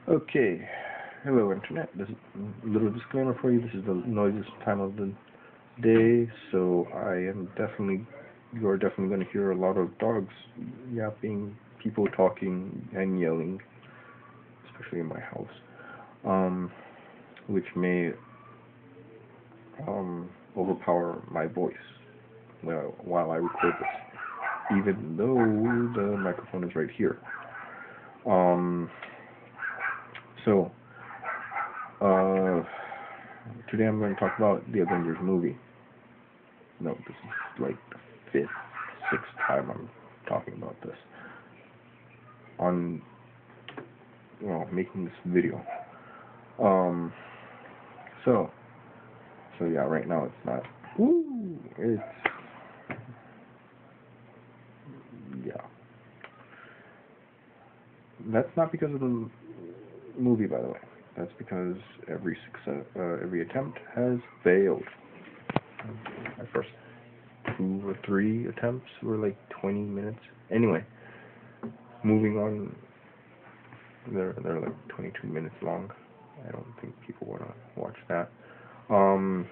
Okay, hello Internet. This is a little disclaimer for you. This is the noisiest time of the day, so you are definitely going to hear a lot of dogs yapping, people talking and yelling, especially in my house, um, which may overpower my voice while I record this, even though the microphone is right here. Um, so, uh, Today I'm going to talk about the Avengers movie. No, this is like the fifth, sixth time I'm talking about this on, making this video. Um, so, so yeah, right now it's not. Woo! It's yeah. That's not because of the movie, by the way. That's because every attempt has failed. My first two or three attempts were like 20 minutes. Anyway, moving on. They're like 22 minutes long. I don't think people want to watch that. Um.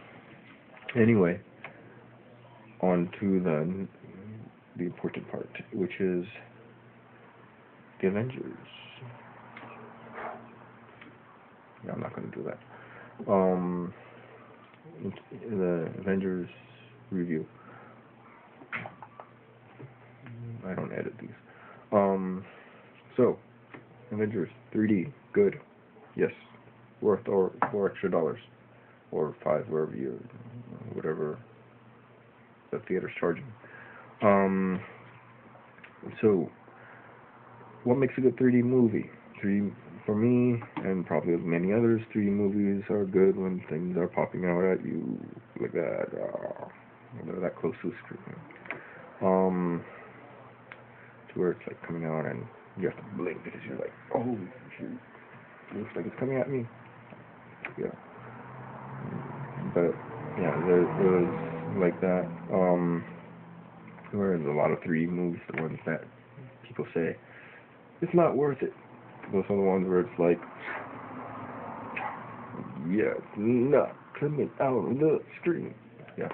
Anyway, on to the important part, which is the Avengers. Yeah, I'm not going to do that. The Avengers review. I don't edit these. So Avengers 3D, good. Yes, worth or $4 extra, or five wherever whatever the theater's charging. Um, so what makes a good 3D movie? For me, and probably many others, 3D movies are good when things are popping out at you like that. They're that close to the screen. To where it's like coming out and you have to blink because you're like, oh shoot, it looks like it's coming at me. Yeah, but yeah, there was like that. Whereas a lot of 3D movies, the ones that people say it's not worth it. Those are the ones where it's like, yeah, it's not coming out of the screen. Yeah.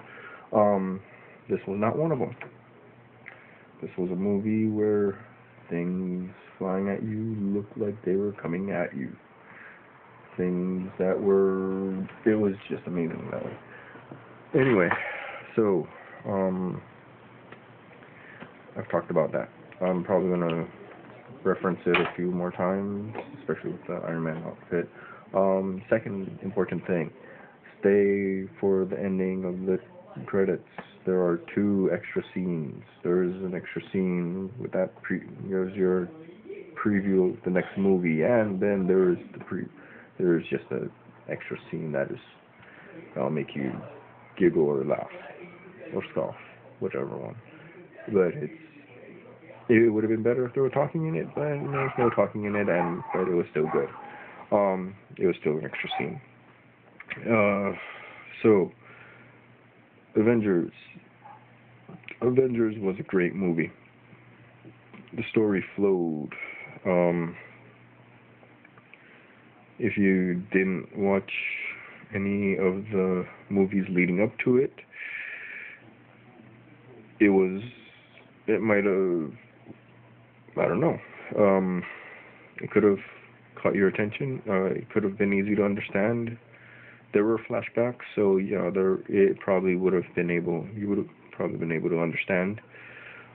Um, this was not one of them. This was a movie where things flying at you looked like they were coming at you. Things that were, it was just amazing that way. Anyway, so, I've talked about that. I'm probably gonna reference it a few more times, especially with the Iron Man outfit. Second important thing, stay for the ending of the credits. There are two extra scenes. There is an extra scene with that there's your preview of the next movie, and then there is just an extra scene that'll make you giggle or laugh or scoff, whichever one. But it would have been better if there were talking in it, but there's no talking in it, but it was still good. It was still an extra scene. So Avengers. Avengers was a great movie. The story flowed. Um, if you didn't watch any of the movies leading up to it, it might have, I don't know, it could have caught your attention. It could have been easy to understand. There were flashbacks, so yeah, it probably you would have probably been able to understand.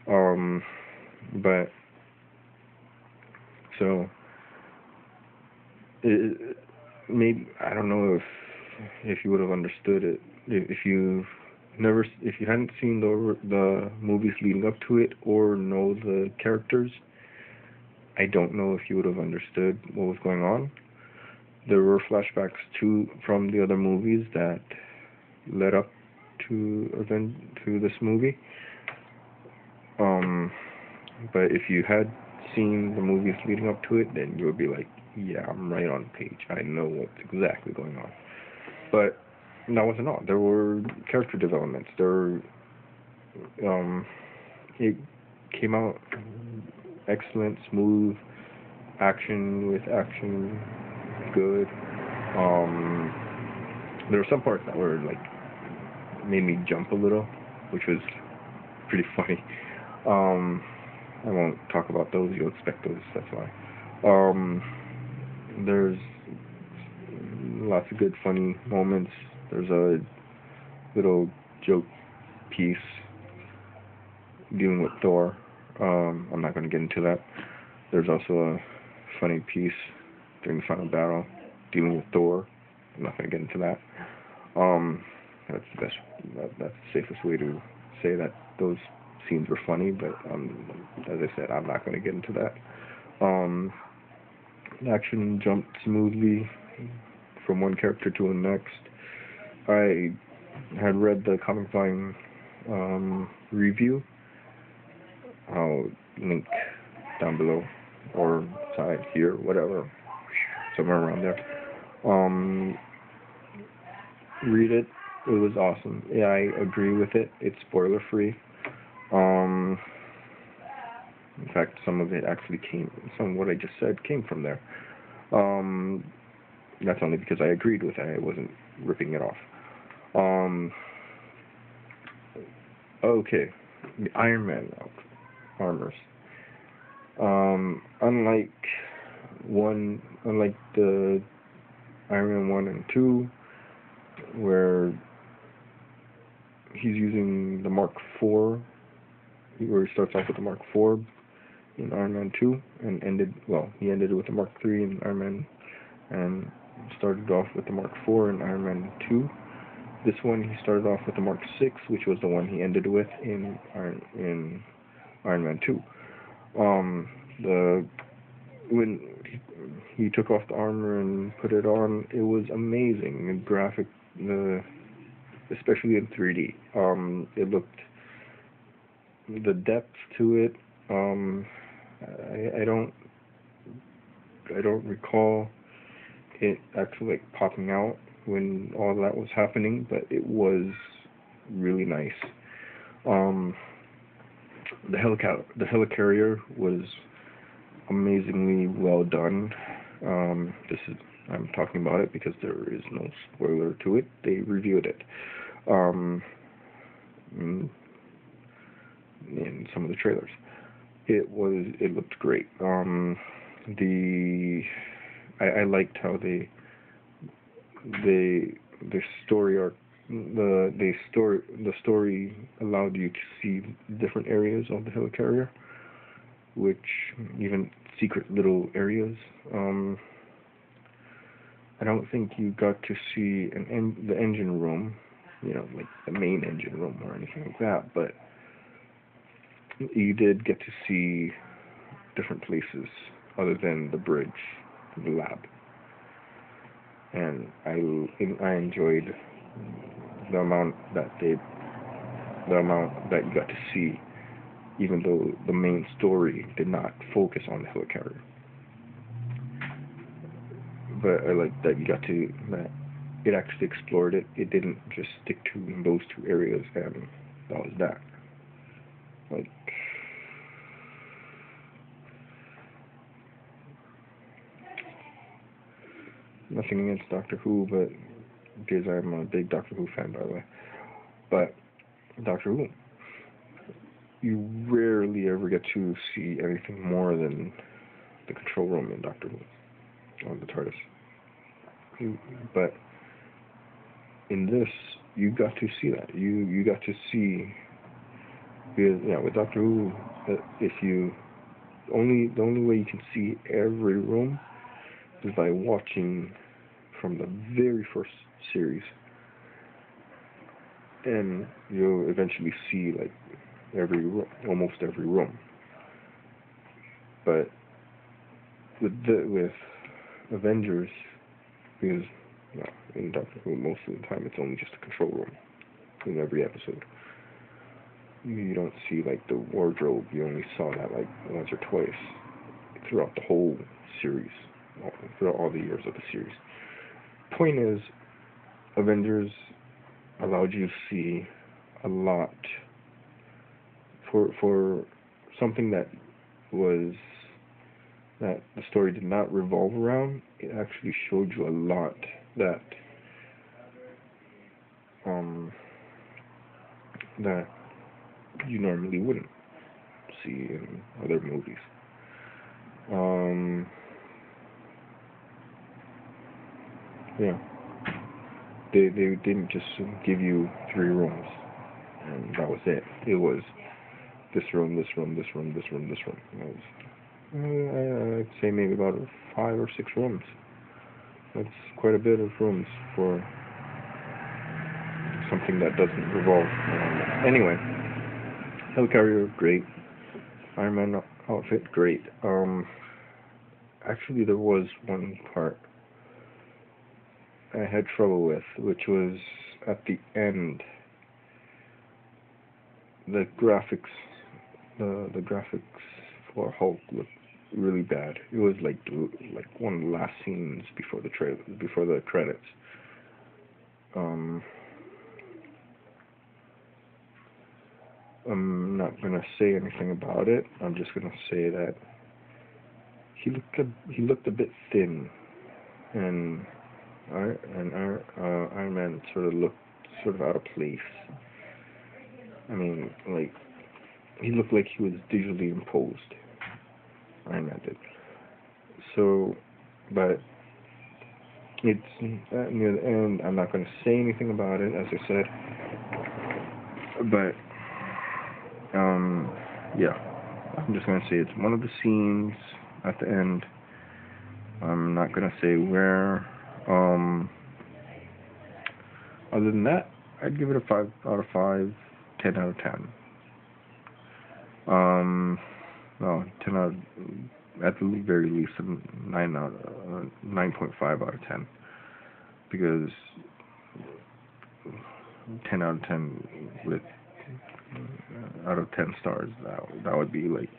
Um, but so it maybe I don't know if you would have understood it if you hadn't seen the movies leading up to it or know the characters. I don't know if you would have understood what was going on. There were flashbacks from the other movies that led up to this movie. Um, but if you had seen the movies leading up to it, then you would be like, yeah, I'm right on page. I know what's exactly going on. But that wasn't all. There were character developments. It came out excellent, smooth. action with action, good. There were some parts that were like made me jump a little, which was pretty funny. Um, I won't talk about those. You'll expect those. That's why. There's lots of good, funny moments. There's a little joke piece dealing with Thor. I'm not going to get into that. There's also a funny piece during the final battle dealing with Thor. I'm not going to get into that. That's the best. That's the safest way to say that those scenes were funny. But as I said, I'm not going to get into that. Action jumped smoothly from one character to the next. I had read the comic volume review. I'll link down below or side here, whatever, somewhere around there. Read it. It was awesome. Yeah, I agree with it. It's spoiler free. In fact, some of it actually some of what I just said came from there. That's only because I agreed with it. I wasn't ripping it off. Okay, the Iron Man armors. Unlike the Iron Man 1 and 2, where he's using the Mark IV, where he starts off with the Mark IV in Iron Man 2, and he ended with the Mark III in Iron Man, and started off with the Mark IV in Iron Man 2. This one, he started off with the Mark VI, which was the one he ended with in Iron Man 2. When he took off the armor and put it on, it was amazing. Especially in 3D. It looked, the depth to it. I don't recall it actually like popping out when all that was happening, but it was really nice. The helicarrier was amazingly well done. I'm talking about it because there is no spoiler to it. They reviewed it in some of the trailers. It looked great. I liked how the story arc, the story allowed you to see different areas of the helicarrier, which even secret little areas. I don't think you got to see the engine room, like the main engine room or anything like that, but you did get to see different places other than the bridge, the lab. And I enjoyed the amount that you got to see, even though the main story did not focus on the helicarrier. But I like that that it actually explored it. It didn't just stick to those two areas and that was that. Like, nothing against Doctor Who, but because I'm a big Doctor Who fan, by the way. But Doctor Who, you rarely ever get to see anything more than the control room in Doctor Who on the TARDIS. But in this, you got to see that. You got to see, because with Doctor Who, if you the only way you can see every room is by watching from the very first series, and you'll eventually see like almost every room. But with Avengers, because in Doctor Who most of the time it's only just a control room in every episode. You don't see like the wardrobe. You only saw that like once or twice throughout the whole series, throughout all the years of the series. Point is, Avengers allowed you to see a lot for something that was that the story did not revolve around, it actually showed you a lot that um that you normally wouldn't see in other movies. Um, yeah, they didn't just give you 3 rooms and that was it. It was this room, this room, this room, this room, this room. It was, I'd say maybe about 5 or 6 rooms. That's quite a bit of rooms for something that doesn't revolve around it. Anyway, helicarrier, great. Iron Man outfit, great. Actually, there was one part I had trouble with, which was at the end. The graphics, the graphics for Hulk looked really bad. It was like one of the last scenes before the before the credits. Um, I'm not gonna say anything about it. I'm just gonna say that he looked a bit thin, and Iron Man sort of looked sort of out of place. I mean, like he looked like he was digitally imposed. Iron Man did. So, but it's near the end. I'm not going to say anything about it, as I said. But yeah, I'm just going to say it's one of the scenes at the end. I'm not going to say where. Other than that, I'd give it a 5 out of 5, 10 out of 10. No, 10 out. At the very least, a 9.5 out of 10. Because 10 out of 10 with out of 10 stars, that would be like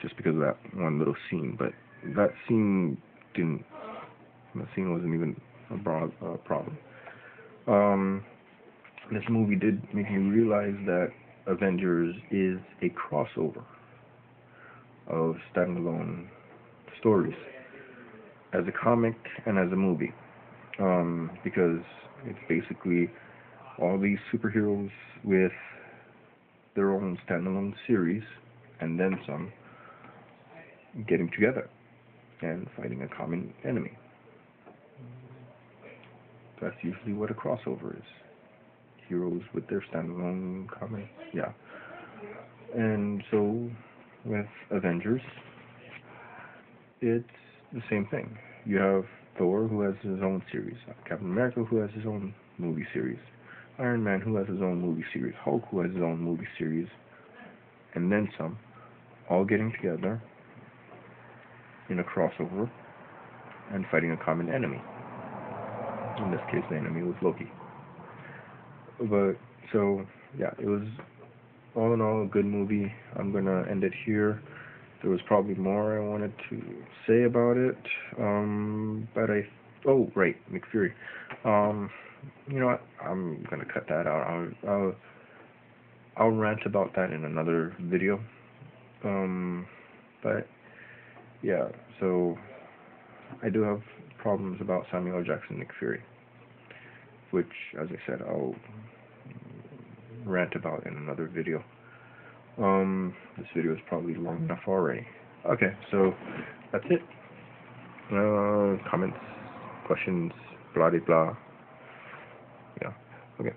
just because of that one little scene. But that scene didn't. The scene wasn't even a broad problem. This movie did make me realize that Avengers is a crossover of standalone stories as a comic and as a movie, because it's basically all these superheroes with their own standalone series and then some getting together and fighting a common enemy. That's usually what a crossover is. Heroes with their standalone comic. Yeah. And so with Avengers, it's the same thing. You have Thor, who has his own series, Captain America, who has his own movie series, Iron Man, who has his own movie series, Hulk, who has his own movie series, and then some, all getting together in a crossover and fighting a common enemy. In this case, the enemy was Loki. But, so, yeah, it was all in all a good movie. I'm gonna end it here. There was probably more I wanted to say about it, but oh, right, Nick Fury. You know what? I'm gonna cut that out. I'll rant about that in another video. But yeah, so I do have problems about Samuel L. Jackson, Nick Fury, which, as I said, I'll rant about in another video. This video is probably long enough already. Okay, so that's it. Comments, questions, blah blah blah. Yeah. Okay.